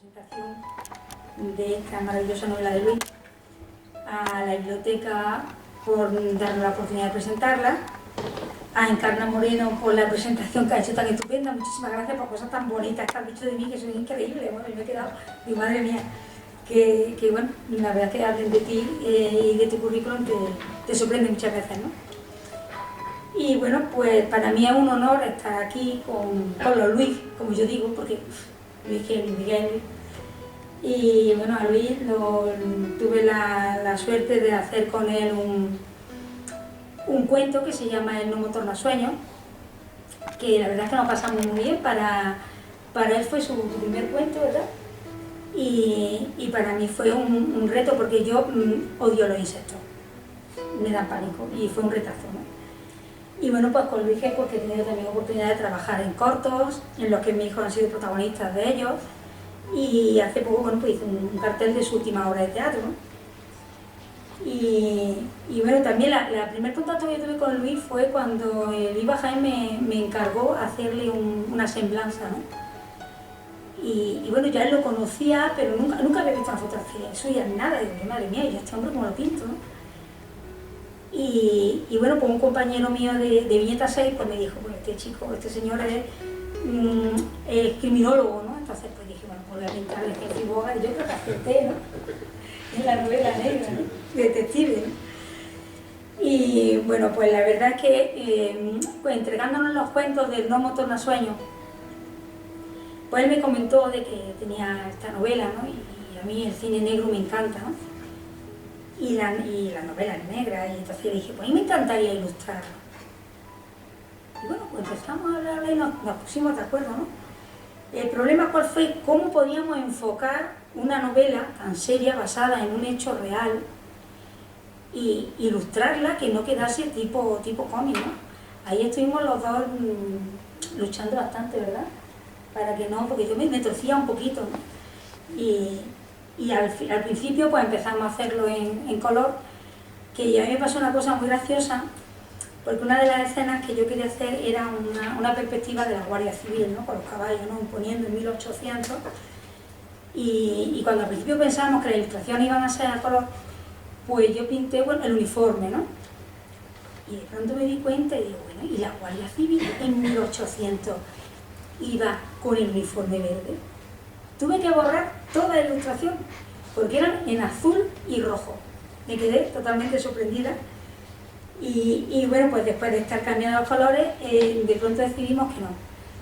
presentación de esta maravillosa novela de Luis a la biblioteca por darme la oportunidad de presentarla, a Encarna Moreno por la presentación que ha hecho tan estupenda. Muchísimas gracias por cosas tan bonitas que has dicho de mí, que son increíbles. Bueno, yo me he quedado, digo, madre mía, que bueno, la verdad que hablen de ti y de tu currículum te sorprende muchas veces, ¿no? Y bueno, pues para mí es un honor estar aquí con los Luis, como yo digo, porque Luis que Luis Miguel. Y bueno, a Luis tuve la suerte de hacer con él un cuento que se llama El no me torna sueño, que la verdad es que nos pasamos muy bien. Para él fue su primer cuento, ¿verdad? Y para mí fue un reto, porque yo odio los insectos, me dan pánico, y fue un retazo, ¿no? Y bueno, pues con Luis, porque he tenido también oportunidad de trabajar en cortos, en los que mis hijos han sido protagonistas de ellos, y hace poco, bueno, pues hice un cartel de su última obra de teatro, ¿no? Y bueno, también la primer contacto que yo tuve con Luis fue cuando Iba Jaime me encargó hacerle una semblanza, ¿no? Y bueno, ya él lo conocía, pero nunca había visto una fotografía suya, nada. Y digo, madre mía, ¿y este hombre cómo lo pinto, no? Y bueno, pues un compañero mío de Viñeta 6 pues me dijo, pues este chico, este señor es criminólogo, ¿no? Entonces pues dije, bueno, pues voy a pintarle que es boga, y yo creo que acerté, ¿no? En la novela negra, ¿no? Detective, ¿no? Y bueno, pues la verdad es que pues entregándonos los cuentos del No me torna sueño, pues él me comentó de que tenía esta novela, ¿no? Y a mí el cine negro me encanta, ¿no? Y la novela negra, y entonces le dije, pues a mí me encantaría ilustrarlo. Y bueno, pues empezamos a hablar y nos pusimos de acuerdo, ¿no? El problema cuál fue, cómo podíamos enfocar una novela tan seria, basada en un hecho real, y ilustrarla que no quedase tipo cómic, ¿no? Ahí estuvimos los dos luchando bastante, ¿verdad? Para que no, porque yo me torcía un poquito, ¿no? Y al principio pues empezamos a hacerlo en color, que a mí me pasó una cosa muy graciosa, porque una de las escenas que yo quería hacer era una perspectiva de la Guardia Civil, ¿no? Con los caballos, ¿no? Imponiendo en 1800, y cuando al principio pensábamos que las ilustraciones iban a ser a color, pues yo pinté, bueno, el uniforme, ¿no? Y de pronto me di cuenta y digo, bueno, ¿y la Guardia Civil en 1800 iba con el uniforme verde? Tuve que borrar toda la ilustración, porque eran en azul y rojo. Me quedé totalmente sorprendida. Y bueno, pues después de estar cambiando los colores, de pronto decidimos que no,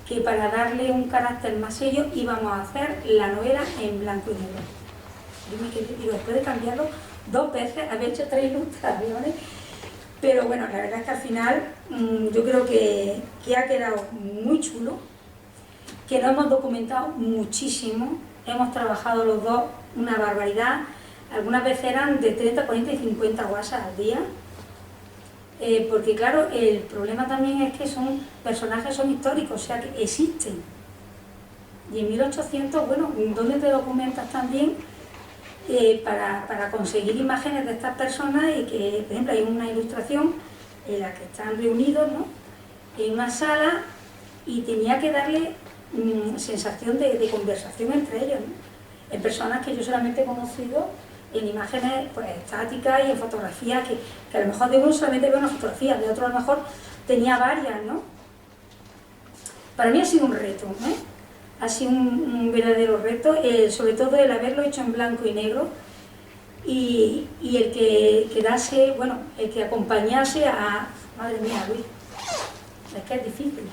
que para darle un carácter más serio íbamos a hacer la novela en blanco y negro. Yo me quedé, digo, después de cambiarlo 2 veces, había hecho 3 ilustraciones, pero bueno, la verdad es que al final yo creo que ha quedado muy chulo, que lo hemos documentado muchísimo, hemos trabajado los dos una barbaridad, algunas veces eran de 30, 40 y 50 WhatsApp al día, porque claro, el problema también es que personajes son históricos, o sea que existen. Y en 1800, bueno, ¿dónde te documentas también para conseguir imágenes de estas personas? Y que, por ejemplo, hay una ilustración en la que están reunidos, ¿no? En una sala, y tenía que darle sensación de conversación entre ellos, ¿no? En personas que yo solamente he conocido en imágenes pues, estáticas y en fotografías que a lo mejor de uno solamente veo una fotografía, de otro a lo mejor tenía varias, ¿no? Para mí ha sido un reto, ¿eh? Ha sido un verdadero reto, sobre todo el haberlo hecho en blanco y negro, y el que quedase, bueno, el que acompañase a, madre mía, Luis, es que es difícil.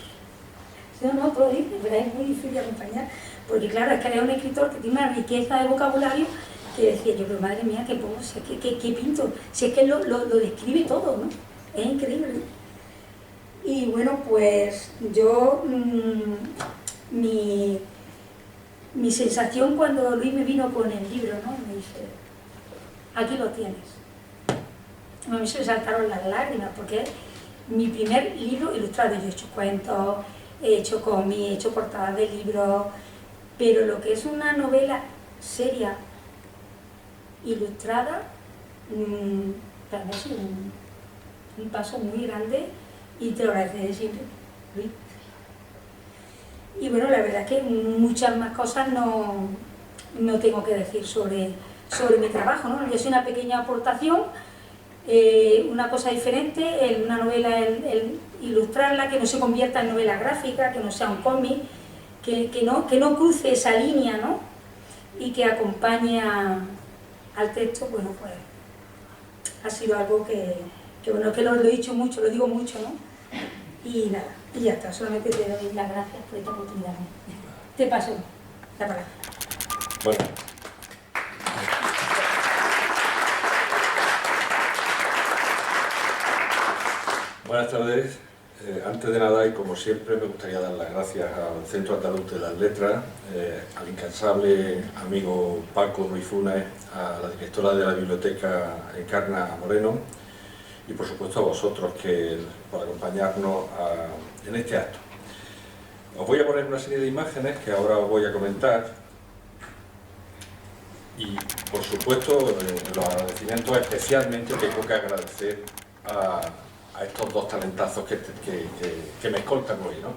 No, todo dice, pero es muy difícil de acompañar, porque claro, es que era un escritor que tiene una riqueza de vocabulario que decía yo, pero madre mía, ¿qué pongo? Si es que pinto, si es que lo describe todo, ¿no? Es increíble. Y bueno, pues yo, mi sensación cuando Luis me vino con el libro, ¿no? Me dice, aquí lo tienes. Me saltaron las lágrimas, porque es mi primer libro ilustrado. Yo he hecho cuentos, he hecho cómics, he hecho portadas de libros, pero lo que es una novela seria, ilustrada, para mí ha sido un paso muy grande, y te lo agradeceré siempre, Luis. Y bueno, la verdad es que muchas más cosas no no tengo que decir sobre mi trabajo, ¿no? Yo soy una pequeña aportación, una cosa diferente, una novela, el ilustrarla, que no se convierta en novela gráfica, que no sea un cómic, que no cruce esa línea, ¿no? Y que acompañe al texto. Bueno, pues ha sido algo bueno, que lo he dicho mucho, lo digo mucho, ¿no? Y nada, y ya está, solamente te doy las gracias por esta oportunidad. Te paso la palabra. Bueno. Buenas tardes. Antes de nada, y como siempre, me gustaría dar las gracias al Centro Andaluz de las Letras, al incansable amigo Paco Ruiz Funes, a la directora de la biblioteca Encarna Moreno y por supuesto a vosotros por acompañarnos en este acto. Os voy a poner una serie de imágenes que ahora os voy a comentar y por supuesto los agradecimientos especialmente tengo que agradecer a estos dos talentazos que me escoltan hoy, ¿no?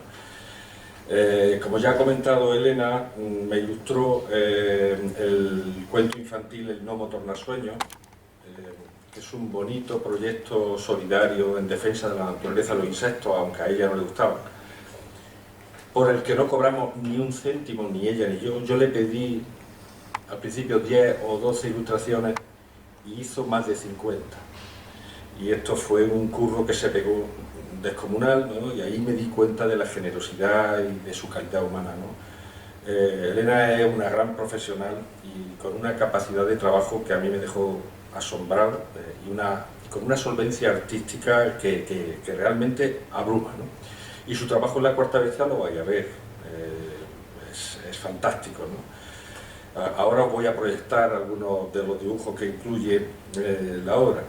Como ya ha comentado Elena, me ilustró el cuento infantil El gnomo tornasueño, que es un bonito proyecto solidario en defensa de la naturaleza de los insectos, aunque a ella no le gustaba, por el que no cobramos ni un céntimo, ni ella ni yo. Yo le pedí al principio 10 o 12 ilustraciones y hizo más de 50. Y esto fue un curro que se pegó descomunal, ¿no? Y ahí me di cuenta de la generosidad y de su calidad humana, ¿no? Elena es una gran profesional y con una capacidad de trabajo que a mí me dejó asombrado y con una solvencia artística que realmente abruma, ¿no? Y su trabajo en La Cuarta Bestia lo vais a ver, es fantástico, ¿no? Ahora os voy a proyectar algunos de los dibujos que incluye la obra.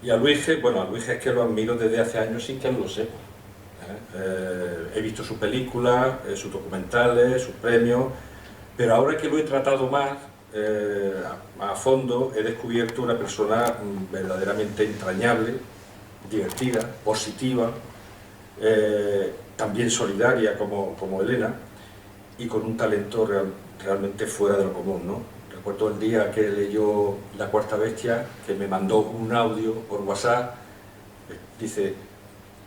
Y a Luis es que lo admiro desde hace años sin que él lo sepa. He visto sus películas, sus documentales, sus premios, pero ahora que lo he tratado más a fondo, he descubierto una persona verdaderamente entrañable, divertida, positiva, también solidaria como Elena, y con un talento realmente fuera de lo común, ¿no? Recuerdo el día que leyó La Cuarta Bestia, que me mandó un audio por WhatsApp, dice,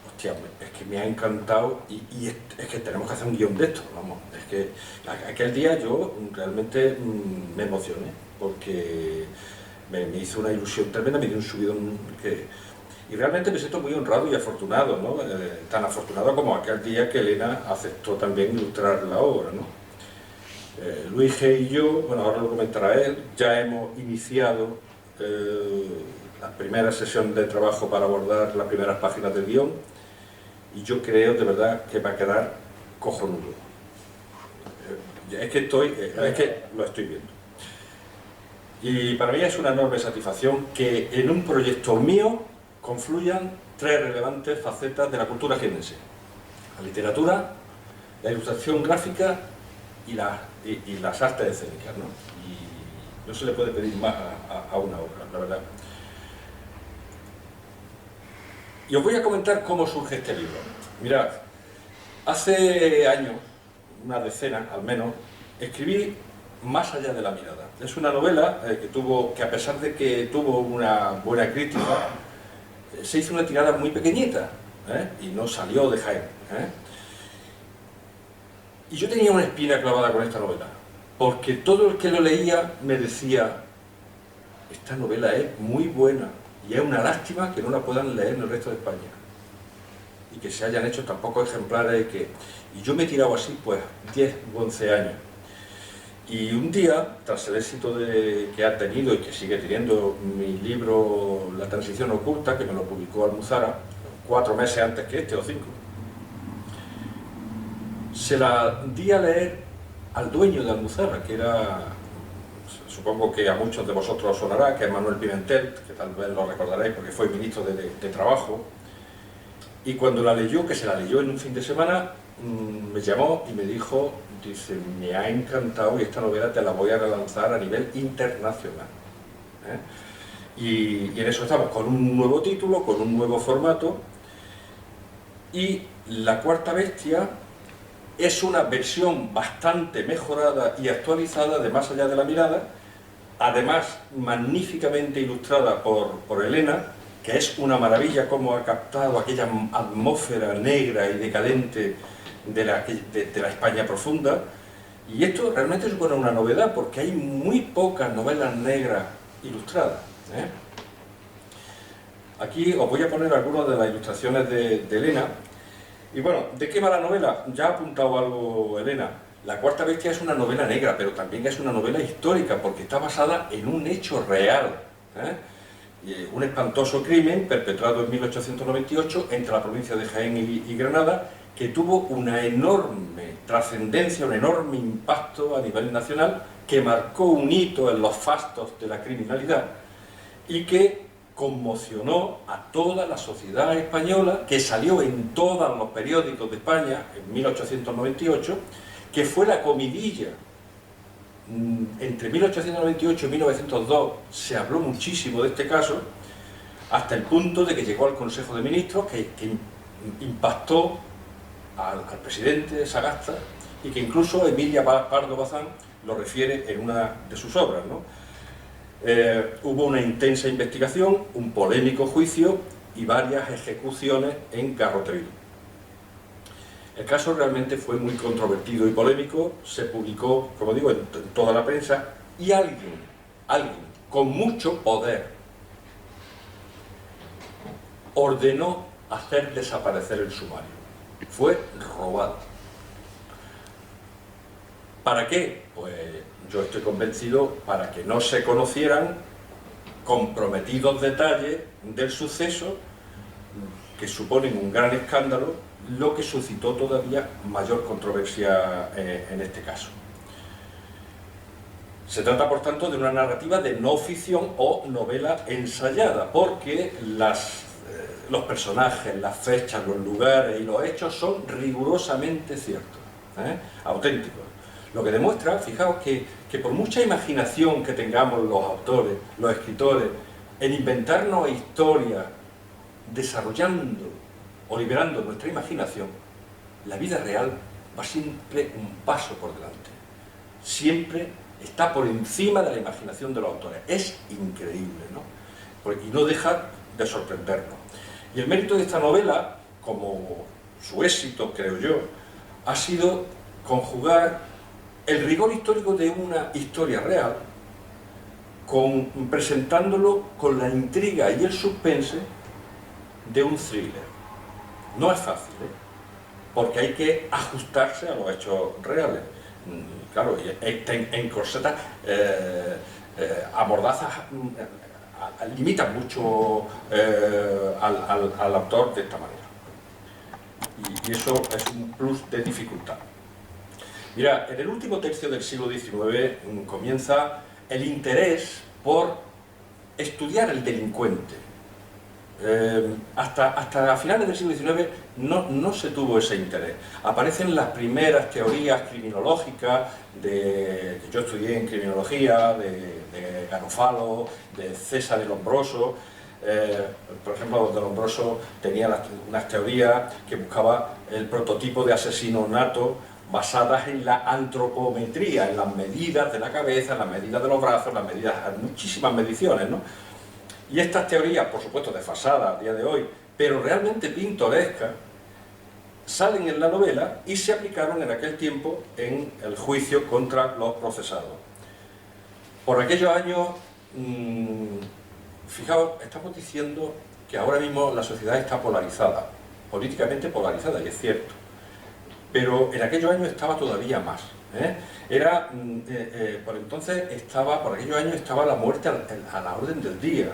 hostia, es que me ha encantado y es que tenemos que hacer un guión de esto, vamos. Es que aquel día yo realmente me emocioné, porque me hizo una ilusión tremenda, me dio un subidón y realmente me siento muy honrado y afortunado, ¿no? Tan afortunado como aquel día que Elena aceptó también ilustrar la obra, ¿no? Luis G. y yo, bueno, ahora lo comentará él, ya hemos iniciado la primera sesión de trabajo para abordar las primeras páginas del guión y yo creo de verdad que va a quedar cojonudo. Es que lo estoy viendo. Y para mí es una enorme satisfacción que en un proyecto mío confluyan tres relevantes facetas de la cultura jiennense: la literatura, la ilustración gráfica y las artes escénicas, ¿no? Y no se le puede pedir más a una obra, la verdad. Y os voy a comentar cómo surge este libro. Mirad, hace años, una decena al menos, escribí Más allá de la mirada. Es una novela que a pesar de que tuvo una buena crítica, se hizo una tirada muy pequeñita, y no salió de Jaén. Y yo tenía una espina clavada con esta novela, porque todo el que lo leía me decía, esta novela es muy buena y es una lástima que no la puedan leer en el resto de España y que se hayan hecho tan pocos ejemplares. Y yo me he tirado así pues 10 u 11 años. Y un día, tras el éxito que ha tenido y que sigue teniendo mi libro La transición oculta, que me lo publicó Almuzara 4 meses antes que este, o 5, se la di a leer al dueño de Almuzara, que era, supongo que a muchos de vosotros os sonará, que es Manuel Pimentel, que tal vez lo recordaréis porque fue ministro de Trabajo, y cuando la leyó, que se la leyó en un fin de semana, me llamó y me dijo, dice, me ha encantado y esta novela te la voy a relanzar a nivel internacional. Y en eso estamos, con un nuevo título, con un nuevo formato, y La Cuarta Bestia es una versión bastante mejorada y actualizada de Más allá de la mirada, además magníficamente ilustrada por Elena, que es una maravilla cómo ha captado aquella atmósfera negra y decadente de la España profunda. Y esto realmente supone una novedad, porque hay muy pocas novelas negras ilustradas, ¿eh? Aquí os voy a poner algunas de las ilustraciones de Elena. Y bueno, ¿de qué va la novela? Ya ha apuntado algo Elena. La Cuarta Bestia es una novela negra, pero también es una novela histórica, porque está basada en un hecho real, ¿eh? Un espantoso crimen perpetrado en 1898 entre la provincia de Jaén y Granada, que tuvo una enorme trascendencia, un enorme impacto a nivel nacional, que marcó un hito en los fastos de la criminalidad y que conmocionó a toda la sociedad española, que salió en todos los periódicos de España en 1898, que fue la comidilla. Entre 1898 y 1902 se habló muchísimo de este caso, hasta el punto de que llegó al Consejo de Ministros, que impactó al presidente Sagasta, y que incluso Emilia Pardo Bazán lo refiere en una de sus obras, ¿no? Hubo una intensa investigación, un polémico juicio y varias ejecuciones en garrotería. El caso realmente fue muy controvertido y polémico, se publicó, como digo, en toda la prensa, y alguien con mucho poder ordenó hacer desaparecer el sumario. Fue robado. ¿Para qué? Pues yo estoy convencido para que no se conocieran comprometidos detalles del suceso, que suponen un gran escándalo, lo que suscitó todavía mayor controversia en este caso. Se trata, por tanto, de una narrativa de no ficción o novela ensayada, porque los personajes, las fechas, los lugares y los hechos son rigurosamente ciertos, auténticos. Lo que demuestra, fijaos, que por mucha imaginación que tengamos los autores, los escritores, en inventarnos historias, desarrollando o liberando nuestra imaginación, la vida real va siempre un paso por delante. Siempre está por encima de la imaginación de los autores. Es increíble, ¿no? Y no deja de sorprendernos. Y el mérito de esta novela, como su éxito, creo yo, ha sido conjugar el rigor histórico de una historia real, presentándolo con la intriga y el suspense de un thriller. No es fácil, porque hay que ajustarse a los hechos reales. Claro, encorsetas, amordazas, limitan mucho al autor de esta manera. Y eso es un plus de dificultad. Mira, en el último tercio del siglo XIX comienza el interés por estudiar el delincuente. Hasta finales del siglo XIX no se tuvo ese interés. Aparecen las primeras teorías criminológicas que yo estudié en criminología, de Garofalo, de César de Lombroso. Por ejemplo, de Lombroso tenía unas teorías que buscaba el prototipo de asesino nato, basadas en la antropometría, en las medidas de la cabeza, en las medidas de los brazos, muchísimas mediciones, ¿no? Y estas teorías, por supuesto desfasadas a día de hoy, pero realmente pintorescas, salen en la novela y se aplicaron en aquel tiempo en el juicio contra los procesados. Por aquellos años, fijaos, estamos diciendo que ahora mismo la sociedad está polarizada, políticamente polarizada, y es cierto. Pero en aquellos años estaba todavía más. Por aquellos años estaba la muerte a la orden del día.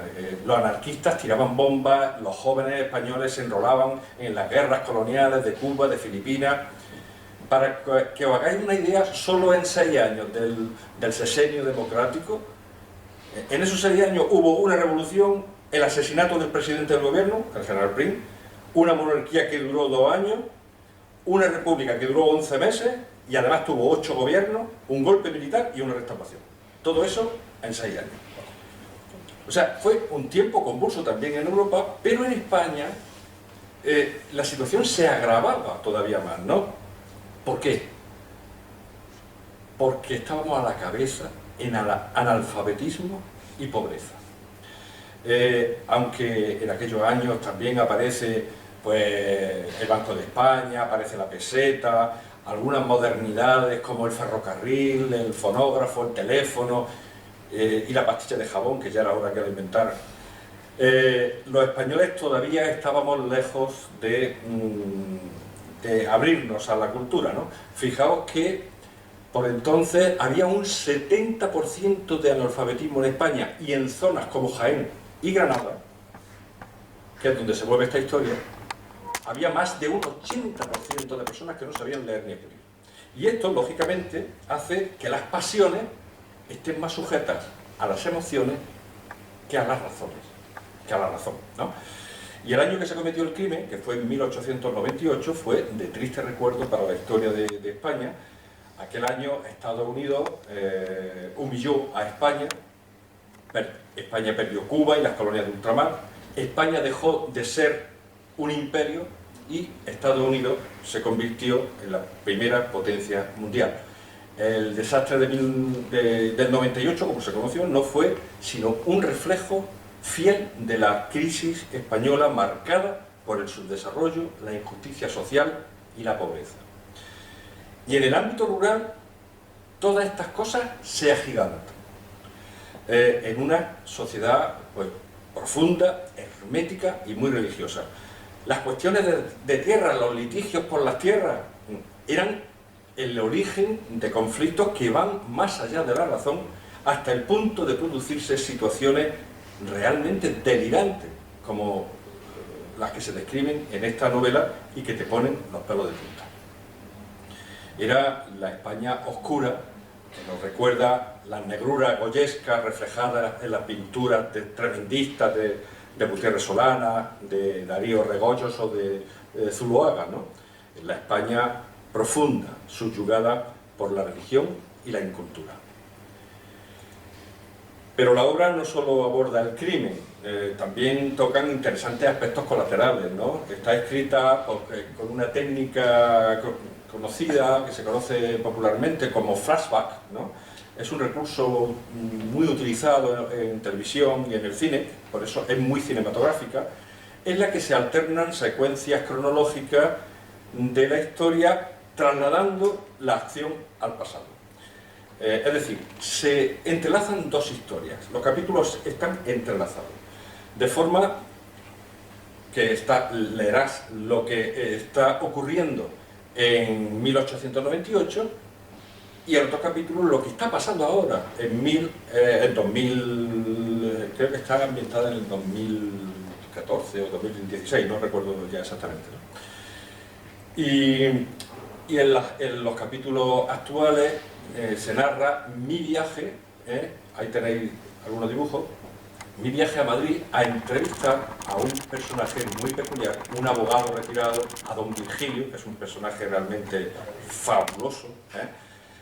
Los anarquistas tiraban bombas, los jóvenes españoles se enrolaban en las guerras coloniales de Cuba, de Filipinas. Para que os hagáis una idea, solo en 6 años del sexenio democrático, en esos 6 años hubo una revolución, el asesinato del presidente del gobierno, el general Prim, una monarquía que duró 2 años, una república que duró 11 meses y además tuvo 8 gobiernos, un golpe militar y una restauración. Todo eso en 6 años. O sea, fue un tiempo convulso también en Europa, pero en España la situación se agravaba todavía más, ¿no? ¿Por qué? Porque estábamos a la cabeza en analfabetismo y pobreza. Aunque en aquellos años también aparece pues, el Banco de España, aparece la peseta, algunas modernidades como el ferrocarril, el fonógrafo, el teléfono y la pastilla de jabón, que ya era hora que la inventaran. Los españoles todavía estábamos lejos de abrirnos a la cultura, ¿no? Fijaos que por entonces había un 70% de analfabetismo en España, y en zonas como Jaén y Granada, que es donde se mueve esta historia, había más de un 80% de personas que no sabían leer ni escribir. Y esto, lógicamente, hace que las pasiones estén más sujetas a las emociones que a las razones, que a la razón, ¿no? Y el año que se cometió el crimen, que fue en 1898, fue de triste recuerdo para la historia de España. Aquel año Estados Unidos humilló a España, España perdió Cuba y las colonias de ultramar, España dejó de ser un imperio y Estados Unidos se convirtió en la primera potencia mundial. El desastre del 98, como se conoció, no fue sino un reflejo fiel de la crisis española marcada por el subdesarrollo, la injusticia social y la pobreza. Y en el ámbito rural, todas estas cosas se agigantan en una sociedad pues, profunda, hermética y muy religiosa. Las cuestiones de tierra, los litigios por las tierras, eran el origen de conflictos que van más allá de la razón hasta el punto de producirse situaciones realmente delirantes, como las que se describen en esta novela y que te ponen los pelos de punta. Era la España oscura, que nos recuerda las negruras goyescas reflejadas en las pinturas tremendistas de Gutiérrez Solana, de Darío Regoyos o de Zuloaga, ¿no? La España profunda, subyugada por la religión y la incultura. Pero la obra no solo aborda el crimen, también tocan interesantes aspectos colaterales, ¿no? Está escrita con una técnica conocida, que se conoce popularmente como flashback, ¿no? Es un recurso muy utilizado en televisión y en el cine, por eso es muy cinematográfica, en la que se alternan secuencias cronológicas de la historia trasladando la acción al pasado. Es decir, se entrelazan dos historias, los capítulos están entrelazados, de forma que leerás lo que está ocurriendo en 1898 y en otros capítulos lo que está pasando ahora, en 2000, creo que está ambientada en el 2014 o 2016, no recuerdo ya exactamente, ¿no? Y en los capítulos actuales se narra mi viaje, ahí tenéis algunos dibujos, mi viaje a Madrid a entrevistar a un personaje muy peculiar, un abogado retirado, a don Virgilio, que es un personaje realmente fabuloso,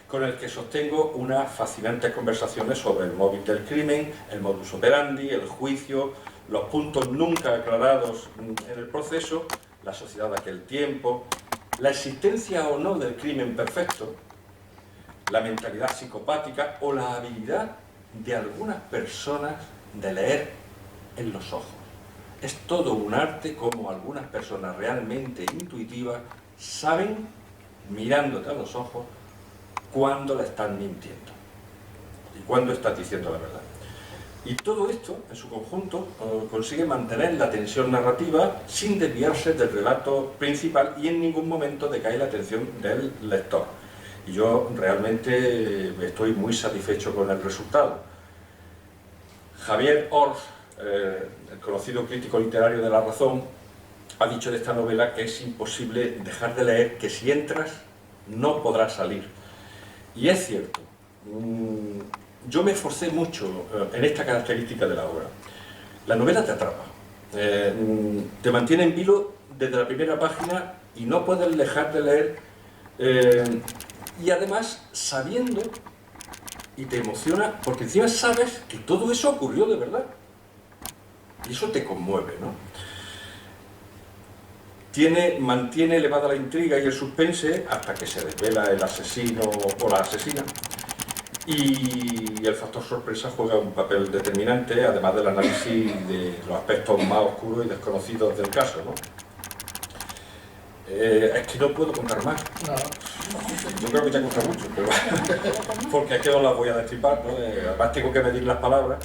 con el que sostengo unas fascinantes conversaciones sobre el móvil del crimen, el modus operandi, el juicio, los puntos nunca aclarados en el proceso, la sociedad de aquel tiempo, la existencia o no del crimen perfecto, la mentalidad psicopática o la habilidad de algunas personas de leer en los ojos. Es todo un arte como algunas personas realmente intuitivas saben, mirándote a los ojos, cuándo le están mintiendo y cuándo estás diciendo la verdad. Y todo esto, en su conjunto, consigue mantener la tensión narrativa sin desviarse del relato principal y en ningún momento decae la atención del lector. Y yo realmente estoy muy satisfecho con el resultado. Javier Ors, el conocido crítico literario de La Razón, ha dicho de esta novela que es imposible dejar de leer, que si entras no podrás salir. Y es cierto. Yo me esforcé mucho en esta característica de la obra. La novela te atrapa, te mantiene en vilo desde la primera página y no puedes dejar de leer, y además sabiendo, y te emociona, porque encima sabes que todo eso ocurrió de verdad. Y eso te conmueve, ¿no? mantiene elevada la intriga y el suspense hasta que se desvela el asesino o la asesina. Y el factor sorpresa juega un papel determinante, además del análisis de los aspectos más oscuros y desconocidos del caso, ¿no? Es que no puedo contar más. No. Yo creo que ya cuesta mucho, pero porque es que no las voy a destripar, ¿no? Además tengo que medir las palabras.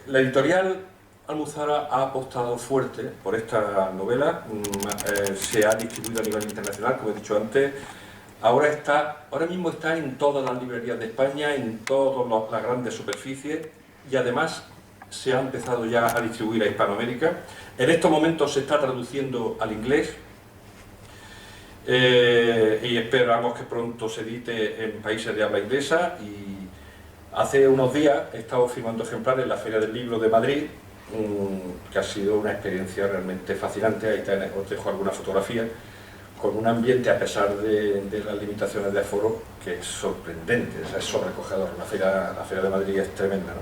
La editorial Almuzara ha apostado fuerte por esta novela, se ha distribuido a nivel internacional, como he dicho antes. Ahora mismo está en todas las librerías de España, en todas las grandes superficies, y además se ha empezado ya a distribuir a Hispanoamérica. En estos momentos se está traduciendo al inglés y esperamos que pronto se edite en países de habla inglesa. Y hace unos días he estado firmando ejemplares en la Feria del Libro de Madrid, que ha sido una experiencia realmente fascinante. Ahí os dejo alguna fotografía, con un ambiente, a pesar de las limitaciones de aforo, que es sorprendente, o sea, es sobrecogedor. La Feria de Madrid es tremenda, ¿no?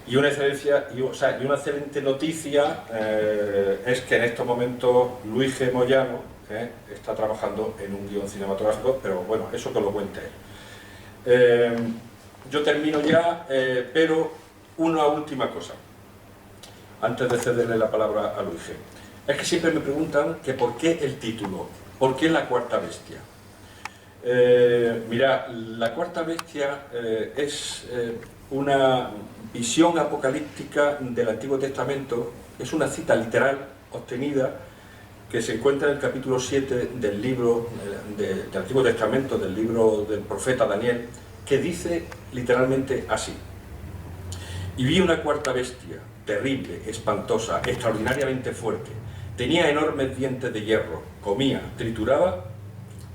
Y una excelente noticia es que en estos momentos Luis G. Moyano está trabajando en un guión cinematográfico, pero bueno, eso que lo cuente él. Yo termino ya, pero una última cosa, antes de cederle la palabra a Luis G. Es que siempre me preguntan que por qué el título, por qué La Cuarta Bestia. Mira, La Cuarta Bestia es una visión apocalíptica del Antiguo Testamento, es una cita literal obtenida que se encuentra en el capítulo 7 del libro del Antiguo Testamento, del libro del profeta Daniel, que dice literalmente así: y vi una cuarta bestia, terrible, espantosa, extraordinariamente fuerte, tenía enormes dientes de hierro, comía, trituraba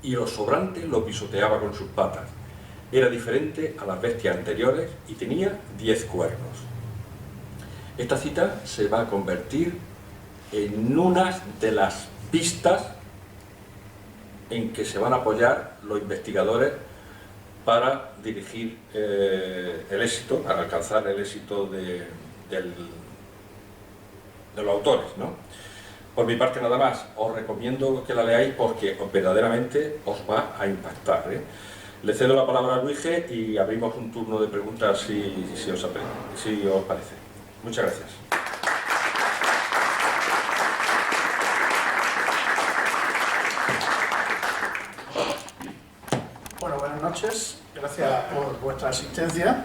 y lo sobrante lo pisoteaba con sus patas. Era diferente a las bestias anteriores y tenía 10 cuernos. Esta cita se va a convertir en una de las pistas en que se van a apoyar los investigadores para dirigir el éxito, para alcanzar el éxito de los autores, ¿no? Por mi parte nada más, os recomiendo que la leáis porque verdaderamente os va a impactar, ¿eh? Le cedo la palabra a Luis G. y abrimos un turno de preguntas si os parece. Muchas gracias. Bueno, buenas noches. Gracias por vuestra asistencia.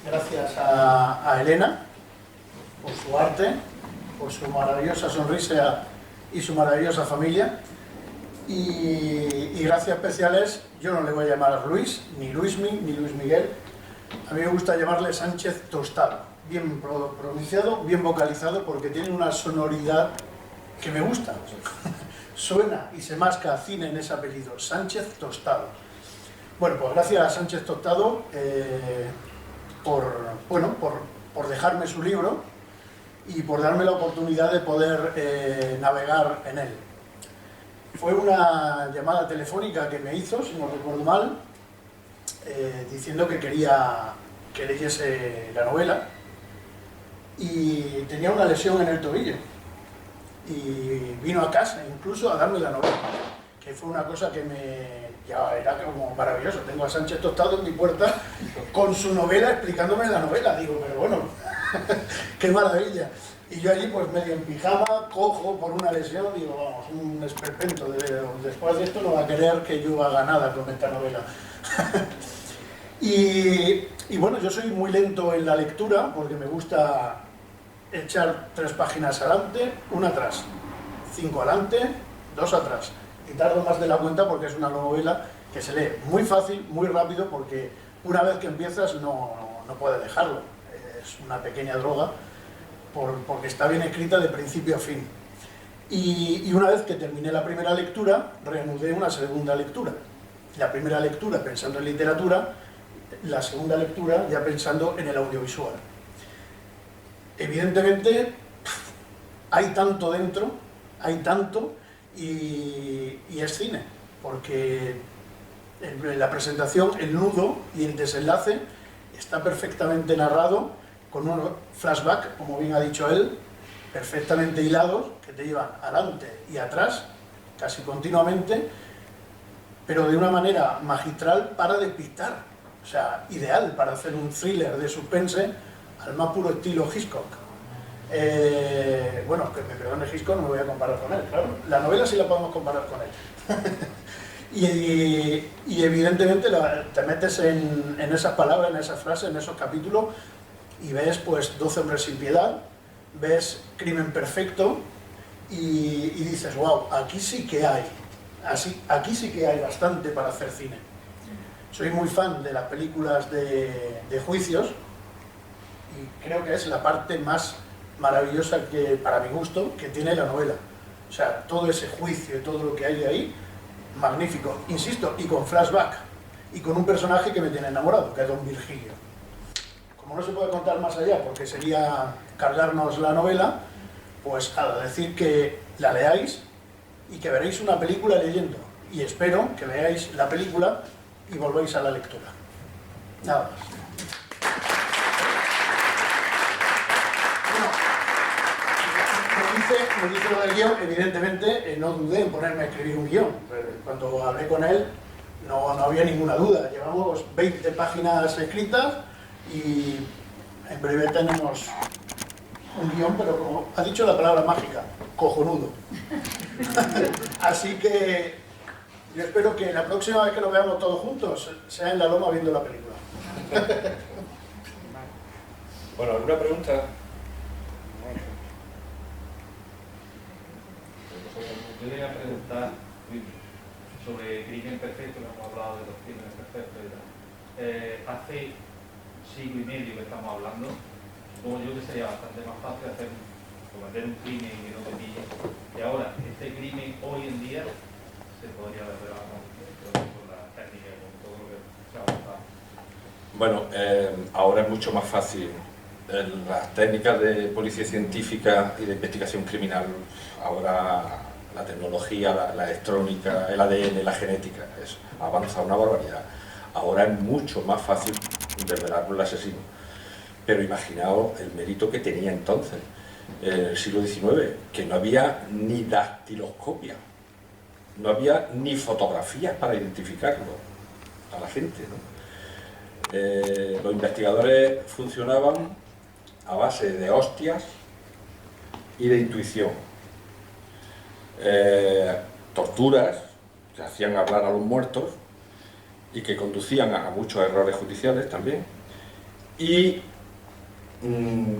Gracias a Elena por su arte, por su maravillosa sonrisa y su maravillosa familia. Y gracias especiales, yo no le voy a llamar Luis, ni Luismi, ni Luis Miguel. A mí me gusta llamarle Sánchez Tostado. Bien pronunciado, bien vocalizado, porque tiene una sonoridad que me gusta. Suena y se masca cine en ese apellido, Sánchez Tostado. Bueno, pues gracias a Sánchez Tostado por dejarme su libro y por darme la oportunidad de poder navegar en él. Fue una llamada telefónica que me hizo, si no recuerdo mal, diciendo que quería que leyese la novela, y tenía una lesión en el tobillo y vino a casa incluso a darme la novela, que fue una cosa que ya era como maravilloso. Tengo a Sánchez Tostado en mi puerta con su novela explicándome la novela. Digo, pero bueno, qué maravilla. Y yo allí pues medio en pijama, cojo por una lesión, digo, vamos, un esperpento, después de esto no va a querer que yo haga nada con esta novela. y bueno, yo soy muy lento en la lectura porque me gusta echar 3 páginas adelante, una atrás, 5 adelante, 2 atrás. Y tardo más de la cuenta porque es una novela que se lee muy fácil, muy rápido, porque una vez que empiezas no puedes dejarlo. Es una pequeña droga porque está bien escrita de principio a fin. Y una vez que terminé la primera lectura, reanudé una segunda lectura. La primera lectura pensando en literatura, la segunda lectura ya pensando en el audiovisual. Evidentemente, hay tanto dentro, hay tanto, y es cine, porque en la presentación el nudo y el desenlace está perfectamente narrado, con un flashback, como bien ha dicho él, perfectamente hilados, que te llevan adelante y atrás, casi continuamente, pero de una manera magistral para despistar. O sea, ideal para hacer un thriller de suspense al más puro estilo Hitchcock. Bueno, que me perdone Hitchcock, no me voy a comparar con él, claro. La novela sí la podemos comparar con él. y evidentemente te metes en esas palabras, en esas frases, en esos capítulos, y ves pues 12 hombres sin piedad, ves Crimen perfecto, y dices, wow, aquí sí que hay. Aquí sí que hay bastante para hacer cine. Soy muy fan de las películas de juicios y creo que es la parte más maravillosa que, para mi gusto, que tiene la novela. O sea, todo ese juicio y todo lo que hay de ahí, magnífico. Insisto, y con flashback, y con un personaje que me tiene enamorado, que es Don Virgilio. Como no se puede contar más allá, porque sería cargarnos la novela, pues nada, decir que la leáis y que veréis una película leyendo. Y espero que veáis la película y volváis a la lectura. Nada más. Bueno, me dice lo del guión, evidentemente no dudé en ponerme a escribir un guión. Cuando hablé con él no había ninguna duda. Llevamos 20 páginas escritas y en breve tenemos un guión, pero como ha dicho la palabra mágica, cojonudo. Así que yo espero que la próxima vez que nos veamos todos juntos sea en la loma viendo la película. Bueno, ¿alguna pregunta? Yo le iba a preguntar sobre Crimen perfecto, que hemos hablado de los crímenes perfectos y tal. Hace siglo y medio que estamos hablando, supongo yo que sería bastante más fácil cometer un crimen y que no te pille. Y ahora, este crimen hoy en día se podría desvelar con las técnicas, con todo lo que se ha avanzado. Bueno, ahora es mucho más fácil. Las técnicas de policía científica y de investigación criminal, ahora la tecnología, la electrónica, el ADN, la genética, ha avanzado una barbaridad. Ahora es mucho más fácil desvelar el asesino. Pero imaginaos el mérito que tenía entonces, en el siglo XIX, que no había ni dactiloscopia, no había ni fotografías para identificarlo a la gente, ¿no? Los investigadores funcionaban a base de hostias y de intuición. Torturas que hacían hablar a los muertos y que conducían a muchos errores judiciales también. Y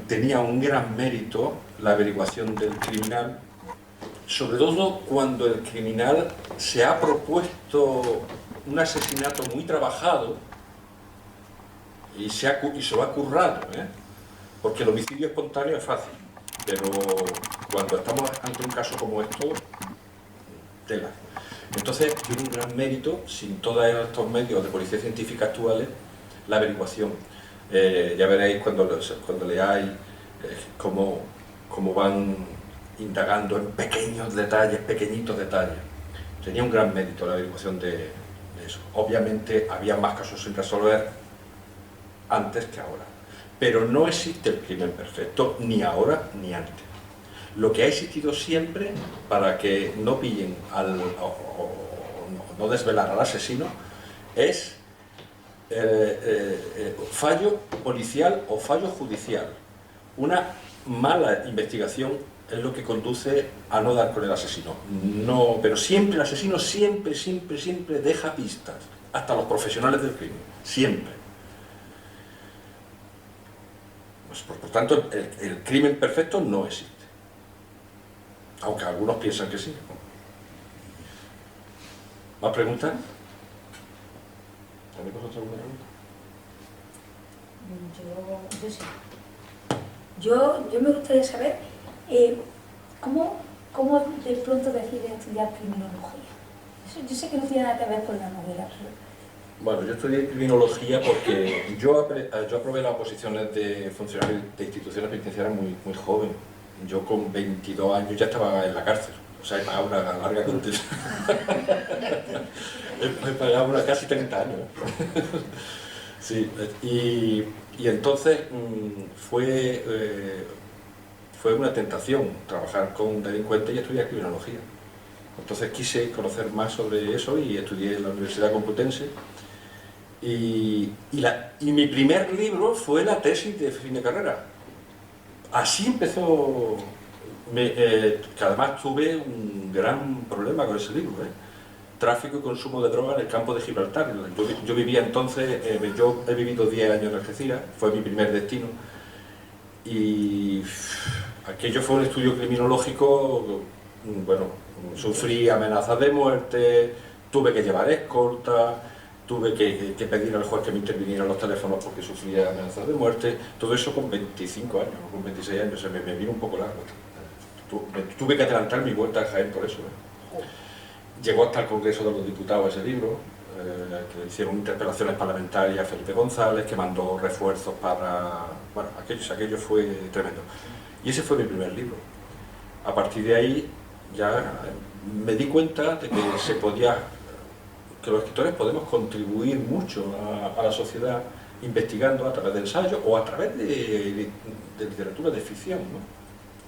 tenía un gran mérito la averiguación del criminal, sobre todo cuando el criminal se ha propuesto un asesinato muy trabajado y se lo ha currado, porque el homicidio espontáneo es fácil, pero cuando estamos ante un caso como esto, tela. Entonces tiene un gran mérito, sin todos estos medios de policía científica actuales, la averiguación. Ya veréis cuando leáis cómo van indagando en pequeños detalles, pequeñitos detalles. Tenía un gran mérito la averiguación de eso. Obviamente había más casos sin resolver antes que ahora. Pero no existe el crimen perfecto, ni ahora ni antes. Lo que ha existido siempre, para que no pillen o no desvelar al asesino, es fallo policial o fallo judicial. Una mala investigación es lo que conduce a no dar con el asesino. No, pero siempre el asesino siempre deja pistas, hasta los profesionales del crimen, siempre. Pues, por tanto, el crimen perfecto no existe, aunque algunos piensan que sí. ¿Más preguntas? ¿Tenéis vosotros alguna pregunta? Yo sí. Yo me gustaría saber cómo de pronto decides estudiar criminología. Yo sé que no tiene nada que ver con la novela. Bueno, yo estudié criminología porque yo aprobé las oposiciones de funcionario de instituciones penitenciarias muy joven. Yo con 22 años ya estaba en la cárcel. O sea, he pagado una larga condena. He pagado casi 30 años. Sí, y entonces fue fue una tentación trabajar con delincuentes y estudiar criminología. Entonces quise conocer más sobre eso y estudié en la Universidad Complutense. Y mi primer libro fue la tesis de fin de carrera. Así empezó, que además tuve un gran problema con ese libro, tráfico y consumo de droga en el campo de Gibraltar. Yo vivía entonces, yo he vivido 10 años en Algeciras, fue mi primer destino, y aquello fue un estudio criminológico, bueno, sufrí amenazas de muerte, tuve que llevar escolta, tuve que pedir al juez que me interviniera en los teléfonos porque sufría amenazas de muerte, todo eso con 25 años, con 26 años, me vino un poco largo. Tuve que adelantar mi vuelta a Jaén por eso. Llegó hasta el Congreso de los Diputados ese libro, que hicieron interpelaciones parlamentarias a Felipe González, que mandó refuerzos para... Bueno, aquello fue tremendo. Y ese fue mi primer libro. A partir de ahí ya me di cuenta de que que los escritores podemos contribuir mucho a la sociedad investigando a través de ensayos o a través de literatura de ficción, ¿no?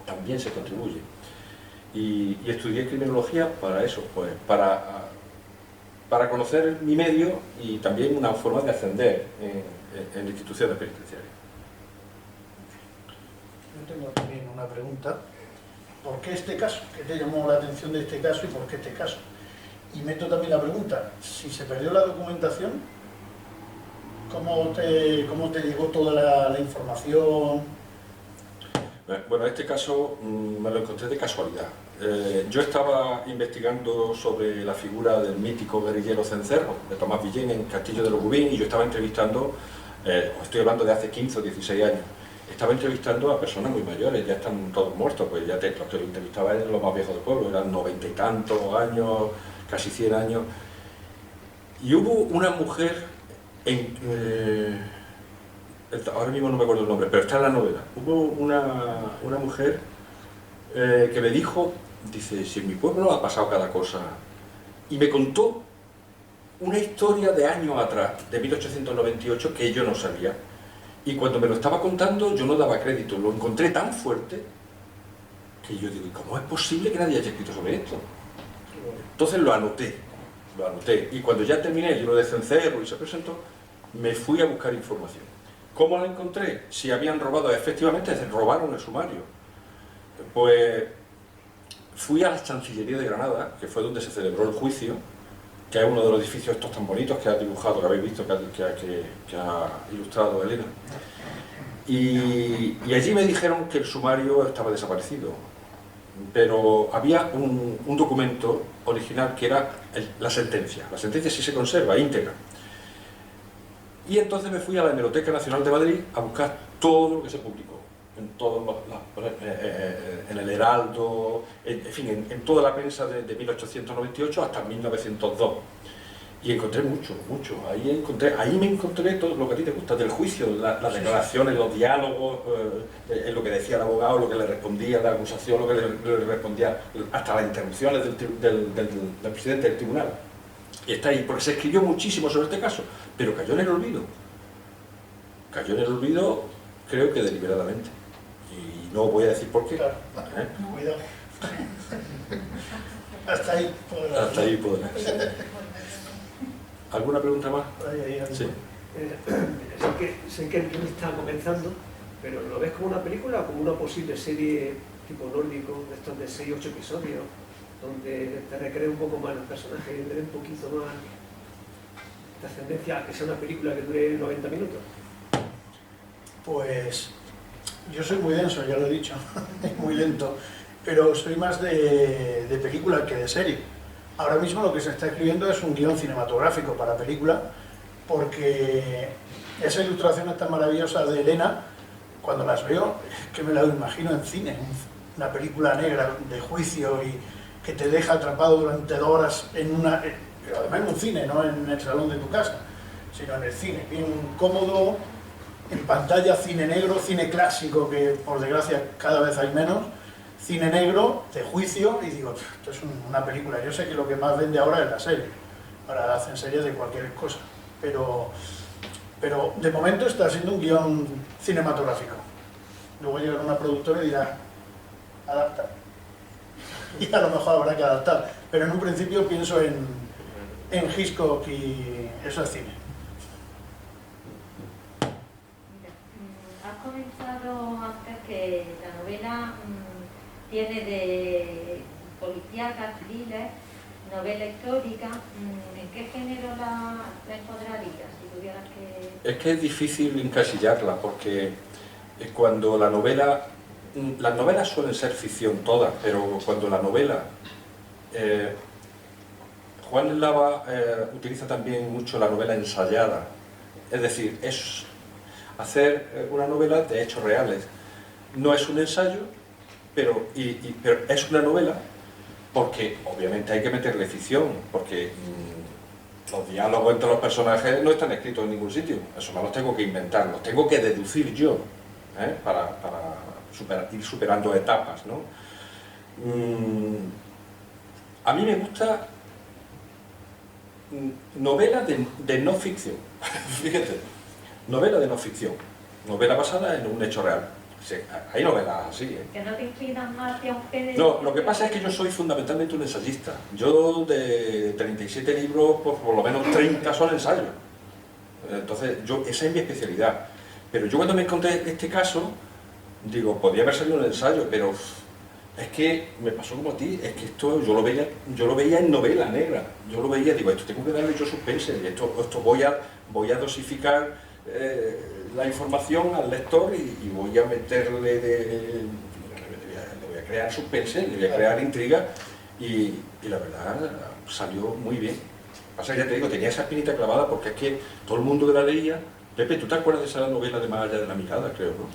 También se contribuye. Y estudié criminología para eso, pues, para conocer mi medio y también una forma de ascender en instituciones penitenciarias. Yo tengo también una pregunta. ¿Por qué este caso? ¿Qué te llamó la atención de este caso y por qué este caso? Y meto también la pregunta, si se perdió la documentación, ¿cómo te llegó toda la información? Bueno, este caso me lo encontré de casualidad. Yo estaba investigando sobre la figura del mítico guerrillero Cencerro, de Tomás Villén, en Castillo de los Gubín, y yo estaba entrevistando, estoy hablando de hace 15 o 16 años, estaba entrevistando a personas muy mayores, ya están todos muertos, pues ya los que lo entrevistaba eran los más viejos del pueblo, eran 90 y tantos años, casi 100 años, y hubo una mujer, ahora mismo no me acuerdo el nombre, pero está en la novela, hubo una mujer que me dijo, dice, si en mi pueblo ha pasado cada cosa, y me contó una historia de años atrás, de 1898, que yo no sabía, y cuando me lo estaba contando yo no daba crédito, lo encontré tan fuerte, que yo digo, ¿y cómo es posible que nadie haya escrito sobre esto? Entonces lo anoté, y cuando ya terminé el libro de Cencerro y se presentó, me fui a buscar información. ¿Cómo la encontré? Si habían robado, efectivamente, robaron el sumario. Pues fui a la Chancillería de Granada, que fue donde se celebró el juicio, que es uno de los edificios estos tan bonitos que ha dibujado, que habéis visto, que ha ilustrado Elena. Y allí me dijeron que el sumario estaba desaparecido, pero había un documento original que era la sentencia. La sentencia sí se conserva, íntegra. Y entonces me fui a la Hemeroteca Nacional de Madrid a buscar todo lo que se publicó, en el Heraldo, en fin, en toda la prensa de 1898 hasta 1902. Y encontré mucho. Ahí me encontré todo lo que a ti te gusta, del juicio, las declaraciones, los diálogos, lo que decía el abogado, lo que le respondía la acusación, lo que le respondía, hasta las interrupciones del presidente del tribunal. Y está ahí, porque se escribió muchísimo sobre este caso, pero cayó en el olvido. Cayó en el olvido, creo que deliberadamente. Y no voy a decir por qué. Claro. Cuidado. Hasta ahí podrás. Hasta ahí podrás. ¿Alguna pregunta más? Ahí. Sí. Sé que el guion está comenzando, pero ¿lo ves como una película o como una posible serie tipo nórdico, de estos de 6 o 8 episodios, donde te recrea un poco más los personajes y te dé un poquito más de ascendencia a que sea una película que dure 90 minutos? Pues yo soy muy denso, ya lo he dicho, muy lento, pero soy más de película que de serie. Ahora mismo lo que se está escribiendo es un guión cinematográfico para película, porque esa ilustración tan maravillosa de Elena, cuando las veo, es que me la imagino en cine, una película negra de juicio y que te deja atrapado durante 2 horas además en un cine, no en el salón de tu casa, sino en el cine, bien cómodo, en pantalla, cine negro, cine clásico, que por desgracia cada vez hay menos, cine negro, de juicio, y digo, esto es una película. Yo sé que lo que más vende ahora es la serie, ahora hacen series de cualquier cosa, pero de momento está siendo un guión cinematográfico. Luego llegará una productora y dirá, adaptar. Y a lo mejor habrá que adaptar, pero en un principio pienso en Hitchcock y eso es cine. Mira, has comentado antes que la novela tiene de policíaca, thriller, novela histórica. ¿En qué género la encuadrarías si tuvieras que...? Es que es difícil encasillarla porque cuando la novela... Las novelas suelen ser ficción todas, pero cuando la novela... Juan Eslava utiliza también mucho la novela ensayada, es decir, es hacer una novela de hechos reales. No es un ensayo, pero es una novela porque obviamente hay que meterle ficción, porque los diálogos entre los personajes no están escritos en ningún sitio, eso me los tengo que inventar, los tengo que deducir yo, para ir superando etapas, ¿no? A mí me gusta novela de no ficción, fíjate, novela de no ficción, novela basada en un hecho real. Sí, hay novelas así, ¿eh? ¿Que no te inclinas más hacia un género? No, lo que pasa es que yo soy fundamentalmente un ensayista. Yo de 37 libros, pues por lo menos 30 son ensayos. Entonces, esa es mi especialidad. Pero yo cuando me encontré este caso, digo, podría haber salido un ensayo, pero es que me pasó como a ti, es que esto yo lo veía en novela negra. Yo lo veía, digo, esto tengo que darle yo suspense, y esto voy a dosificar la información al lector y voy a meterle le voy a crear suspense, le voy a crear intriga y la verdad salió muy bien. Pasa que ya te digo, tenía esa espinita clavada porque es que todo el mundo que la leía. Pepe, ¿tú te acuerdas de esa novela de Más allá de la mirada, creo, no?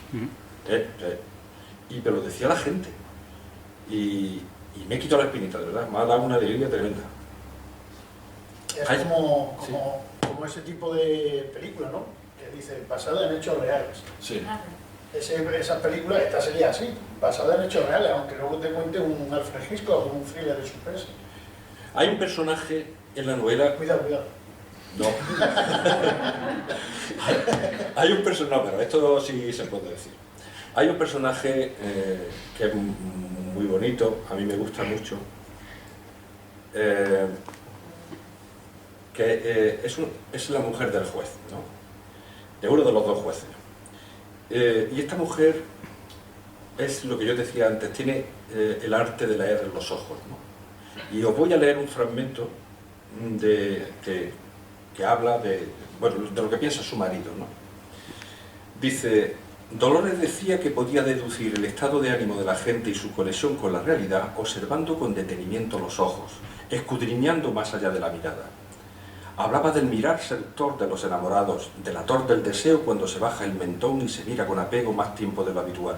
Y me lo decía la gente y me quitó la espinita, de verdad, me ha dado una alegría tremenda. Es como ese tipo de película, ¿no? Que dice, basada en hechos reales. Sí. Esa película, esta sería así, basada en hechos reales, aunque luego te cuente un Alfred Hitchcock o un thriller de suspense. Hay un personaje en la novela... Cuidado. No. Hay un personaje... No, pero esto sí se puede decir. Hay un personaje que es muy bonito, a mí me gusta mucho, que es la mujer del juez, ¿no? De uno de los dos jueces. Y esta mujer es lo que yo decía antes, tiene el arte de leer en los ojos, ¿no? Y os voy a leer un fragmento que habla de lo que piensa su marido, ¿no? Dice: Dolores decía que podía deducir el estado de ánimo de la gente y su conexión con la realidad observando con detenimiento los ojos, escudriñando más allá de la mirada. Hablaba del mirar seductor de los enamorados, del ator del deseo cuando se baja el mentón y se mira con apego más tiempo de lo habitual.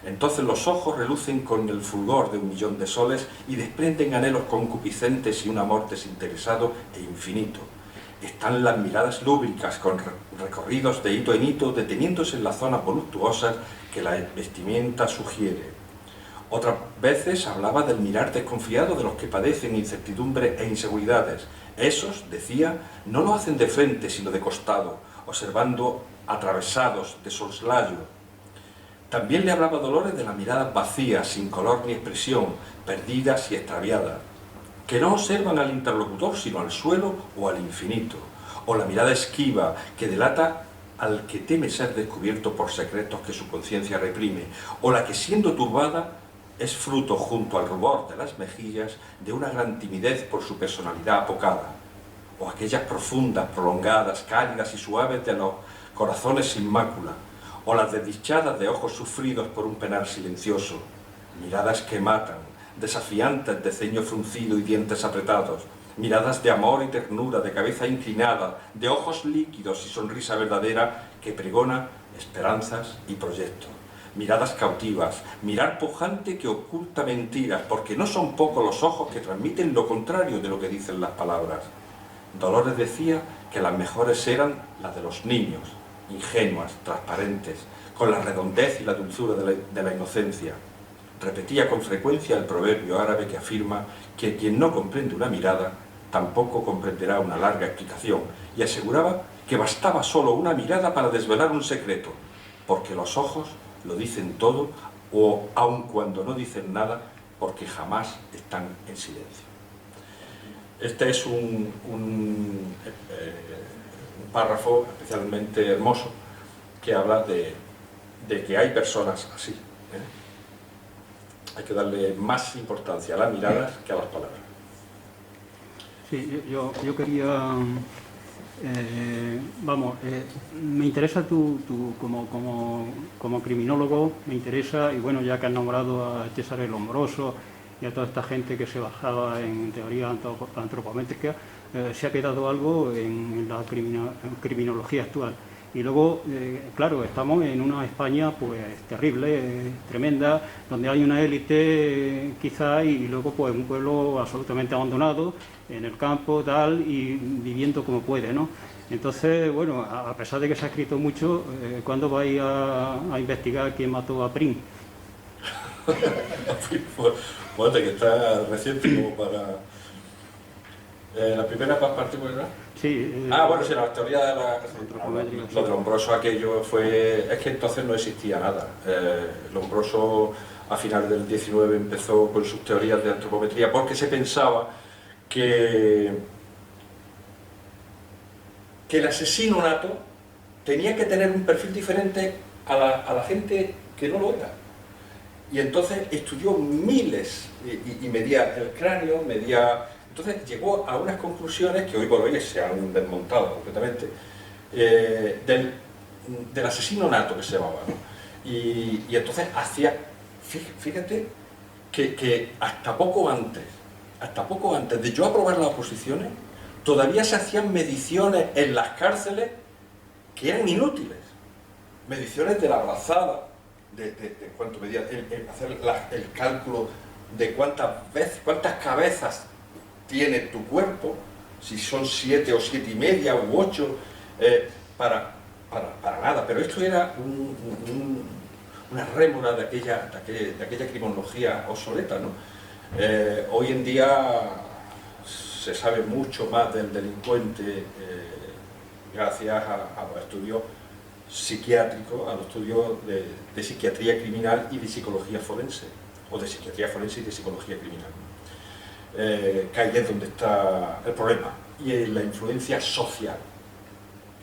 Entonces los ojos relucen con el fulgor de 1.000.000 de soles y desprenden anhelos concupiscentes y un amor desinteresado e infinito. Están las miradas lúbricas con recorridos de hito en hito, deteniéndose en las zonas voluptuosas que la vestimenta sugiere. Otras veces hablaba del mirar desconfiado de los que padecen incertidumbre e inseguridades. Esos, decía, no lo hacen de frente sino de costado, observando atravesados de soslayo. También le hablaba Dolores de las miradas vacías, sin color ni expresión, perdidas y extraviadas, que no observan al interlocutor sino al suelo o al infinito, o la mirada esquiva que delata al que teme ser descubierto por secretos que su conciencia reprime, o la que siendo turbada es fruto junto al rubor de las mejillas de una gran timidez por su personalidad apocada, o aquellas profundas, prolongadas, cálidas y suaves de los corazones sin mácula, o las desdichadas de ojos sufridos por un penar silencioso, miradas que matan, desafiantes de ceño fruncido y dientes apretados, miradas de amor y ternura, de cabeza inclinada, de ojos líquidos y sonrisa verdadera que pregona esperanzas y proyectos. Miradas cautivas, mirar pujante que oculta mentiras, porque no son pocos los ojos que transmiten lo contrario de lo que dicen las palabras. Dolores decía que las mejores eran las de los niños, ingenuas, transparentes, con la redondez y la dulzura de la inocencia. Repetía con frecuencia el proverbio árabe que afirma que quien no comprende una mirada tampoco comprenderá una larga explicación, y aseguraba que bastaba solo una mirada para desvelar un secreto, porque los ojos lo dicen todo o aun cuando no dicen nada, porque jamás están en silencio. Este es un párrafo especialmente hermoso que habla de que hay personas así, ¿eh? Hay que darle más importancia a las miradas que a las palabras. Sí, yo quería, me interesa como criminólogo, me interesa, y bueno, ya que has nombrado a César el Lombroso y a toda esta gente que se basaba en teoría antropométrica, se ha quedado algo en la criminología actual. Y luego, claro, estamos en una España pues terrible, tremenda, donde hay una élite quizá y luego pues un pueblo absolutamente abandonado en el campo, tal, y viviendo como puede, ¿no? Entonces, bueno, a pesar de que se ha escrito mucho, ¿cuándo vais a investigar quién mató a Prim? Bueno, que está reciente como para... la primera parte, ¿verdad? Sí. Bueno, sí, la teoría de lo de Lombroso, aquello fue... Es que entonces no existía nada. Lombroso a finales del 19 empezó con sus teorías de antropometría porque se pensaba que el asesino nato tenía que tener un perfil diferente a la gente que no lo era. Y entonces estudió miles y medía el cráneo, entonces llegó a unas conclusiones que hoy por hoy se han desmontado completamente, del asesino nato que se llamaba, ¿no? Y entonces hacía, fíjate que hasta poco antes de yo aprobar las oposiciones, todavía se hacían mediciones en las cárceles que eran inútiles, mediciones de la brazada, de cuánto medía, hacer el cálculo de cuántas cabezas tiene tu cuerpo, si son 7 o 7,5 u 8, para nada. Pero esto era una rémora de aquella criminología obsoleta, ¿no? Hoy en día se sabe mucho más del delincuente gracias a los estudios psiquiátricos, a los estudios de psiquiatría criminal y de psicología forense, o de psiquiatría forense y de psicología criminal. Que ahí es donde está el problema, y en la influencia social,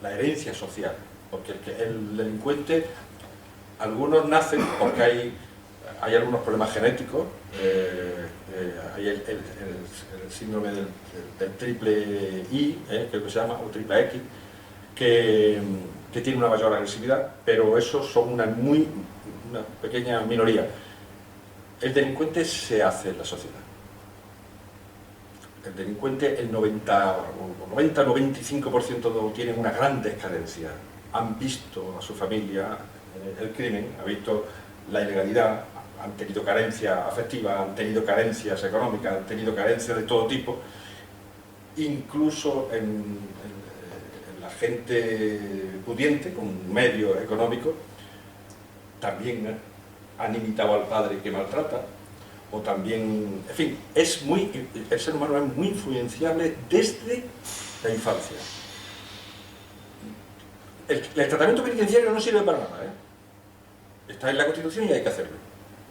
la herencia social, porque el delincuente, algunos nacen porque hay algunos problemas genéticos, hay el síndrome del triple I, creo que se llama, o triple X, que tiene una mayor agresividad, pero esos son una pequeña minoría. El delincuente se hace en la sociedad. El delincuente, el 90-95% tienen una gran descadencia. Han visto a su familia el crimen, han visto la ilegalidad, han tenido carencia afectiva, han tenido carencias económicas, han tenido carencias de todo tipo, incluso en la gente pudiente, con medio económico, también han imitado al padre que maltrata, o también, en fin, el ser humano es muy influenciable desde la infancia. El tratamiento penitenciario no sirve para nada, está en la Constitución y hay que hacerlo,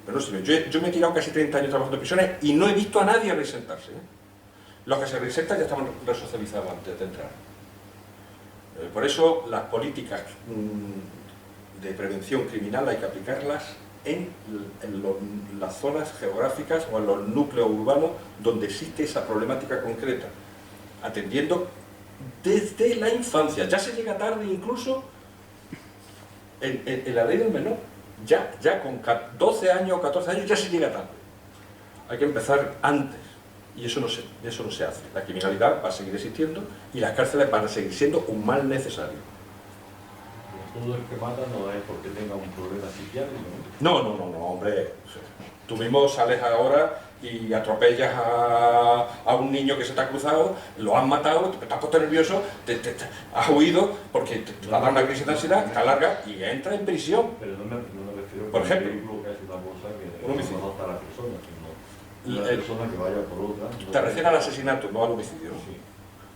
pero no sirve. Yo me he tirado casi 30 años trabajando en prisiones y no he visto a nadie reinsertarse. Los que se reinsertan ya estaban resocializados antes de entrar. Por eso las políticas de prevención criminal hay que aplicarlas en las zonas geográficas o en los núcleos urbanos donde existe esa problemática concreta, atendiendo desde la infancia. Ya se llega tarde incluso en la ley del menor, ya con 12 años o 14 años ya se llega tarde. Hay que empezar antes, y eso no se hace. La criminalidad va a seguir existiendo y las cárceles van a seguir siendo un mal necesario. Todo el que mata no es porque tenga un problema psiquiátrico, ¿no? No, hombre. Tú mismo sales ahora y atropellas a un niño que se te ha cruzado, lo has matado, te has puesto nervioso, has huido porque te ha dado una crisis de ansiedad, te alarga y entras en prisión. Pero no me refiero por ejemplo, a que es una cosa que un homicidio. no mata a la persona, sino la persona que vaya por otra. No te refieres al asesinato, no al homicidio. Sí.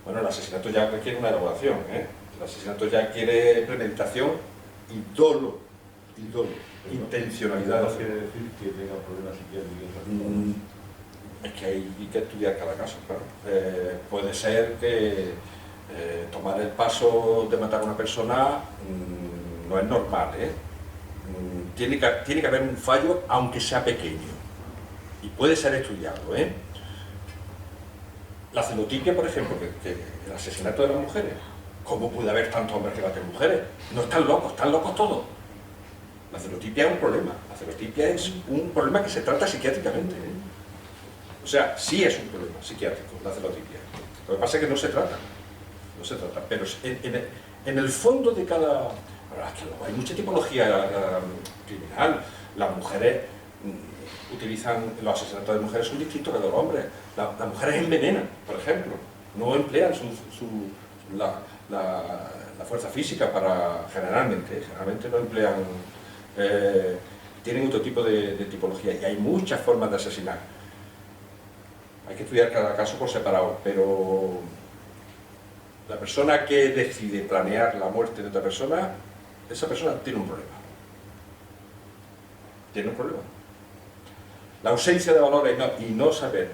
Bueno, el asesinato ya requiere una elaboración, El asesinato ya quiere premeditación y dolo. intencionalidad. No quiere decir que tenga problemas psiquiátricos. Es que hay que estudiar cada caso, claro. Puede ser que tomar el paso de matar a una persona no es normal, ¿eh? Tiene que haber un fallo, aunque sea pequeño, y puede ser estudiado, ¿eh? La celotipia, por ejemplo, que el asesinato de las mujeres. ¿Cómo puede haber tantos hombres que maten mujeres? No están locos todos. La celotipia es un problema. La celotipia es un problema que se trata psiquiátricamente, ¿eh? O sea, sí es un problema psiquiátrico la celotipia. Lo que pasa es que no se trata. No se trata. Pero en el fondo de cada... Hay mucha tipología criminal. Las mujeres utilizan... Los asesinatos de mujeres son distintos que de los hombres. Las mujeres envenenan, por ejemplo. No emplean la fuerza física para... Generalmente no emplean... tienen otro tipo de tipología. Y hay muchas formas de asesinar. Hay que estudiar cada caso por separado, pero la persona que decide planear la muerte de otra persona, esa persona tiene un problema. Tiene un problema. La ausencia de valores y no saber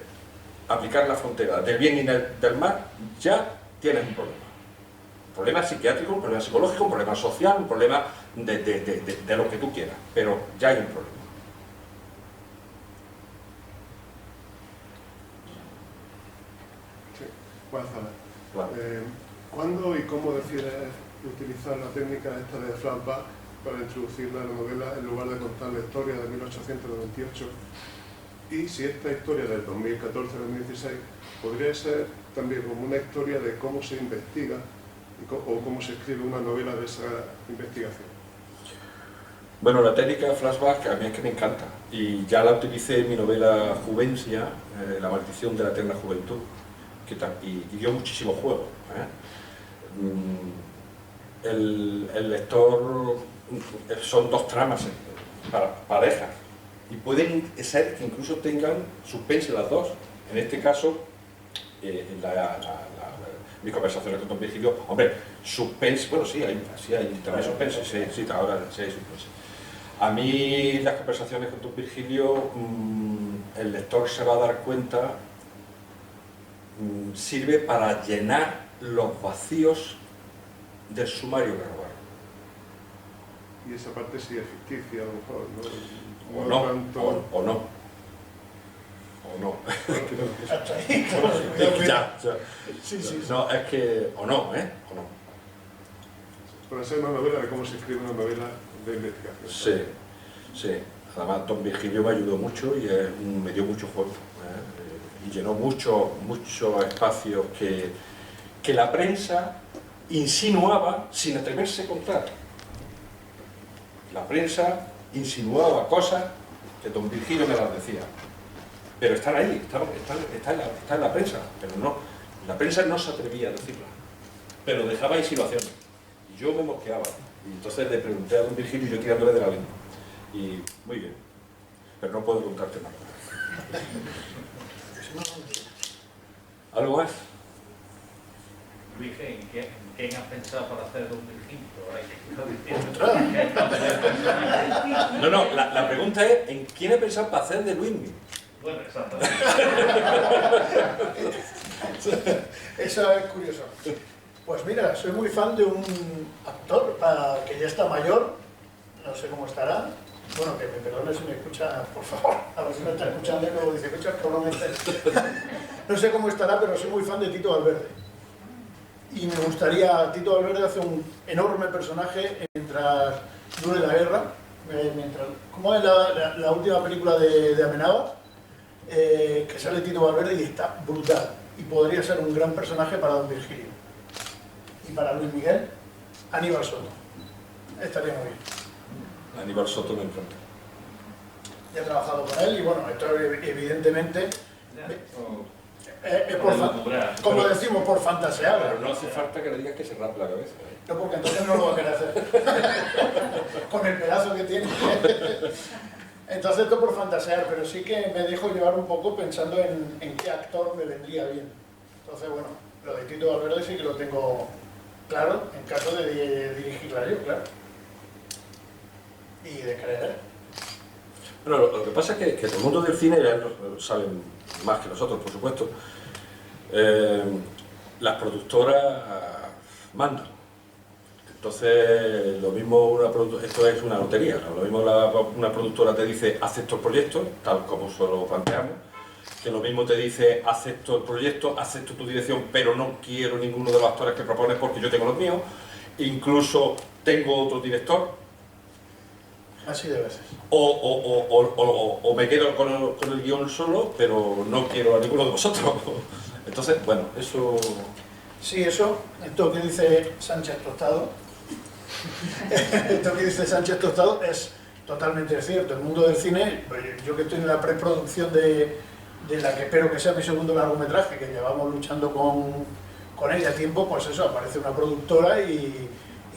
aplicar la frontera del bien y del mal, ya tienes un problema. Un problema psiquiátrico, un problema psicológico, un problema social, un problema de lo que tú quieras, pero ya hay un problema. Claro. ¿Cuándo y cómo decides utilizar la técnica esta de flashback para introducirla en la novela en lugar de contar la historia de 1898? Y si esta historia del 2014-2016 podría ser también como una historia de cómo se investiga o cómo se escribe una novela de esa investigación. Bueno, la técnica de flashback a mí es que me encanta y ya la utilicé en mi novela Juvencia, La maldición de la eterna juventud, y dio muchísimo juego, ¿eh? El lector son dos tramas para parejas y pueden ser que incluso tengan suspense las dos. En este caso, mis conversaciones con don Virgilio, hombre, suspense, bueno, sí hay también suspense, sí, ahora sí hay suspense. A mí las conversaciones con don Virgilio, el lector se va a dar cuenta, sirve para llenar los vacíos del sumario que robaron. Y esa parte sí es ficticia, a lo mejor, ¿no? O no, tanto... o no. O no. Ya. Sí. No, es que... O no, ¿eh? O no. Para ser una novela de cómo se escribe una novela de investigación. Sí. Además, don Virgilio me ayudó mucho y me dio mucho juego, ¿eh? Y llenó muchos espacios que la prensa insinuaba sin atreverse a contar. La prensa insinuaba cosas que don Virgilio me las decía. Pero están ahí, está en la prensa, pero no, la prensa no se atrevía a decirlas, pero dejaba insinuaciones. Y yo me mosqueaba. Y entonces le pregunté a don Virgilio y yo tirándole de la lengua. Y muy bien, pero no puedo contarte nada. ¿Algo más? Luis, ¿en quién has pensado para hacer don Virgilio? No, la pregunta es, ¿en quién he pensado para hacer de Luismi? Bueno, exactamente. Eso es curioso. Pues mira, soy muy fan de un actor que ya está mayor, no sé cómo estará. Bueno, que me perdone si me escucha, por favor, a ver si me está escuchando y luego dice, escucha, probablemente. No sé cómo estará, pero soy muy fan de Tito Valverde. Y me gustaría, Tito Valverde hace un enorme personaje mientras dure la guerra, ¿cómo es la última película de Amenábar? Que sale Tito Valverde y está brutal. Y podría ser un gran personaje para don Virgilio. Y para Luis Miguel, Aníbal Soto. Estaría muy bien. Aníbal Soto me encanta. Ya he trabajado con él y bueno, esto evidentemente como decimos, por fantasear. Pero no hace falta que le digas que se raspa la cabeza, ¿eh? No, porque entonces no lo va a querer hacer. Con el pedazo que tiene. Entonces esto por fantasear, pero sí que me dejo llevar un poco pensando en qué actor me vendría bien. Entonces bueno, lo de Tito Valverde sí que lo tengo claro, en caso de dirigirla yo, claro. y de creer. Pero lo que pasa es que en el mundo del cine, ya saben más que nosotros, por supuesto, las productoras mandan. Entonces, lo mismo esto es una lotería, ¿no? Lo mismo una productora te dice acepto el proyecto, tal como lo planteamos, que lo mismo te dice acepto el proyecto, acepto tu dirección, pero no quiero ninguno de los actores que propones porque yo tengo los míos, incluso tengo otro director. Así de veces. O me quedo con el guión solo, pero no quiero a ninguno de vosotros. Entonces, bueno, eso... Sí, esto que dice Sánchez Tostado, esto que dice Sánchez Tostado es totalmente cierto. El mundo del cine, yo que estoy en la preproducción de la que espero que sea mi segundo largometraje, que llevamos luchando con ella tiempo, pues eso, aparece una productora y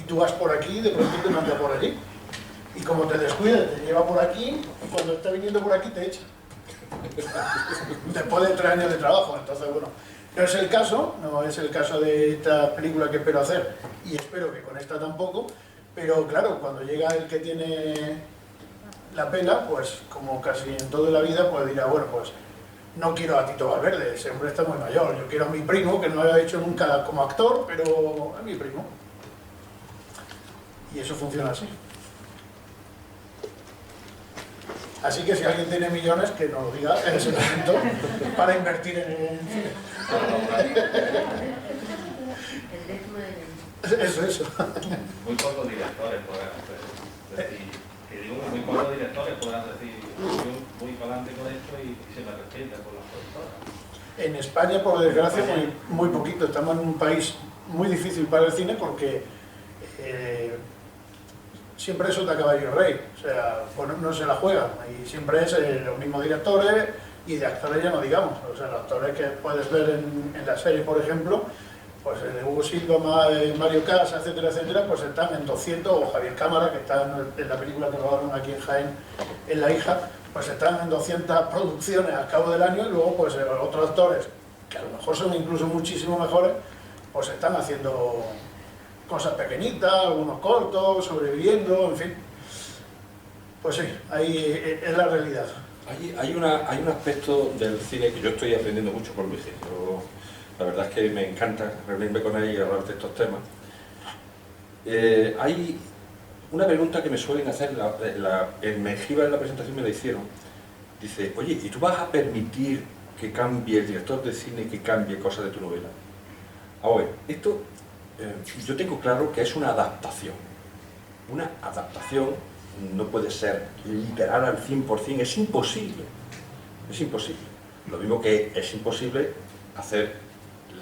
tú vas por aquí y de pronto te manda por allí. Y como te descuidas, te lleva por aquí y cuando está viniendo por aquí te echa. Después de 3 años de trabajo, entonces bueno. No es el caso de esta película que espero hacer y espero que con esta tampoco, pero claro, cuando llega el que tiene la pela, pues como casi en toda la vida, pues dirá, bueno, pues no quiero a Tito Valverde, ese hombre está muy mayor, yo quiero a mi primo, que no lo ha hecho nunca como actor, pero es mi primo. Y eso funciona así. Así que si alguien tiene millones, que nos lo diga en ese momento para invertir en el cine. Eso. Muy pocos directores podrán decir, que digo que muy pocos directores podrán decir, yo voy para adelante con esto y se me respeta por las productoras. En España, por desgracia, muy poquito. Estamos en un país muy difícil para el cine porque siempre es otra caballo rey, o sea, pues no se la juegan y siempre es los mismos directores y de actores ya no digamos, o sea, los actores que puedes ver en la serie, por ejemplo, pues de Hugo Silva, Mario Casas, etcétera, etcétera, pues están en 200, o Javier Cámara, que está en la película que rodaron aquí en Jaén, en La hija, pues están en 200 producciones al cabo del año y luego pues otros actores, que a lo mejor son incluso muchísimo mejores, pues están haciendo cosas pequeñitas, algunos cortos, sobreviviendo, en fin. Pues sí, ahí es la realidad. Hay un aspecto del cine que yo estoy aprendiendo mucho con Luis. La verdad es que me encanta reunirme con él y hablar de estos temas. Hay una pregunta que me suelen hacer, en Mengibar en la presentación me la hicieron. Dice, oye, ¿y tú vas a permitir que cambie el director de cine, que cambie cosas de tu novela? Ahora, esto... yo tengo claro que es una adaptación. Una adaptación no puede ser literal al 100%, es imposible. Es imposible. Lo mismo que es imposible hacer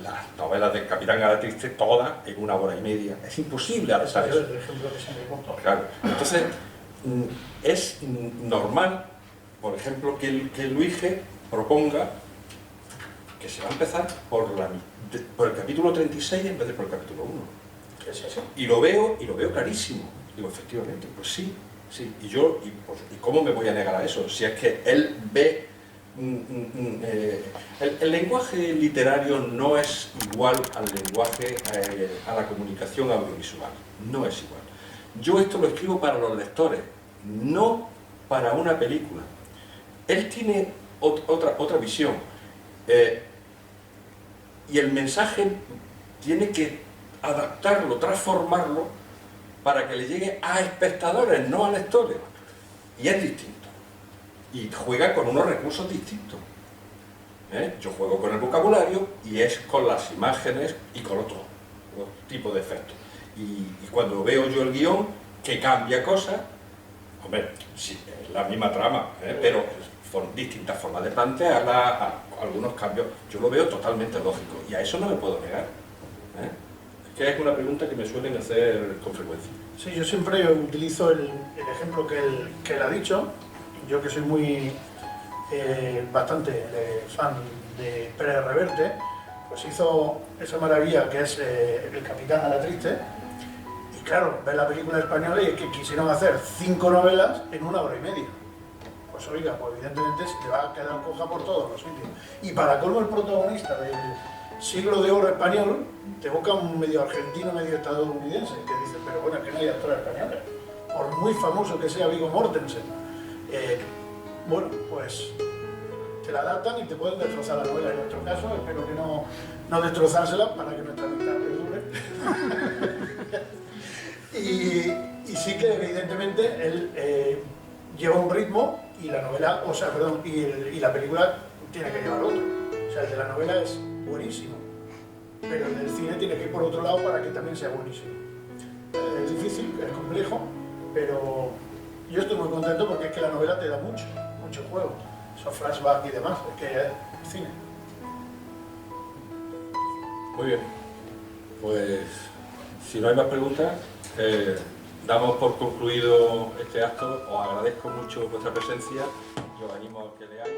las novelas del Capitán Galatriste todas en 1 hora y media. Es imposible adaptar eso. Claro. Entonces, es normal, por ejemplo, que Luis G. proponga que se va a empezar por el capítulo 36 en vez de por el capítulo 1. ¿Es así? Y lo veo clarísimo. Digo, efectivamente, pues sí. ¿Y cómo me voy a negar a eso? Si es que él ve... el lenguaje literario no es igual al lenguaje, a la comunicación audiovisual. No es igual. Yo esto lo escribo para los lectores, no para una película. Él tiene otra visión. Y el mensaje tiene que adaptarlo, transformarlo para que le llegue a espectadores, no a lectores. Y es distinto. Y juega con unos recursos distintos. Yo juego con el vocabulario y es con las imágenes y con otro tipo de efectos. Y cuando veo yo el guión, que cambia cosas, hombre, sí, es la misma trama, pero distintas formas de plantearla, algunos cambios, yo lo veo totalmente lógico y a eso no me puedo negar. Es que es una pregunta que me suelen hacer con frecuencia. Sí, yo siempre utilizo el ejemplo que él ha dicho, yo que soy bastante fan de Pérez Reverte, pues hizo esa maravilla que es El Capitán Galatriste, y claro, ves la película española y es que quisieron hacer 5 novelas en 1 hora y media. Pues oiga, pues evidentemente se te va a quedar coja por todos los sitios. Y para colmo el protagonista del Siglo de Oro español te evoca un medio argentino, medio estadounidense, que dice, pero bueno, es que no hay actores españoles. por muy famoso que sea Viggo Mortensen, bueno, pues te la adaptan y te pueden destrozar la novela. En nuestro caso, espero que no destrozársela para que nuestra amistad perdure. y sí que evidentemente él lleva un ritmo y la novela, o sea, perdón, y la película tiene que llevar otro. O sea, el de la novela es buenísimo, pero el del cine tiene que ir por otro lado para que también sea buenísimo. Es difícil, es complejo, pero yo estoy muy contento porque es que la novela te da mucho juego, esos flashbacks y demás, es que es cine. Muy bien, pues si no hay más preguntas, damos por concluido este acto. Os agradezco mucho vuestra presencia y os animo a que leáis.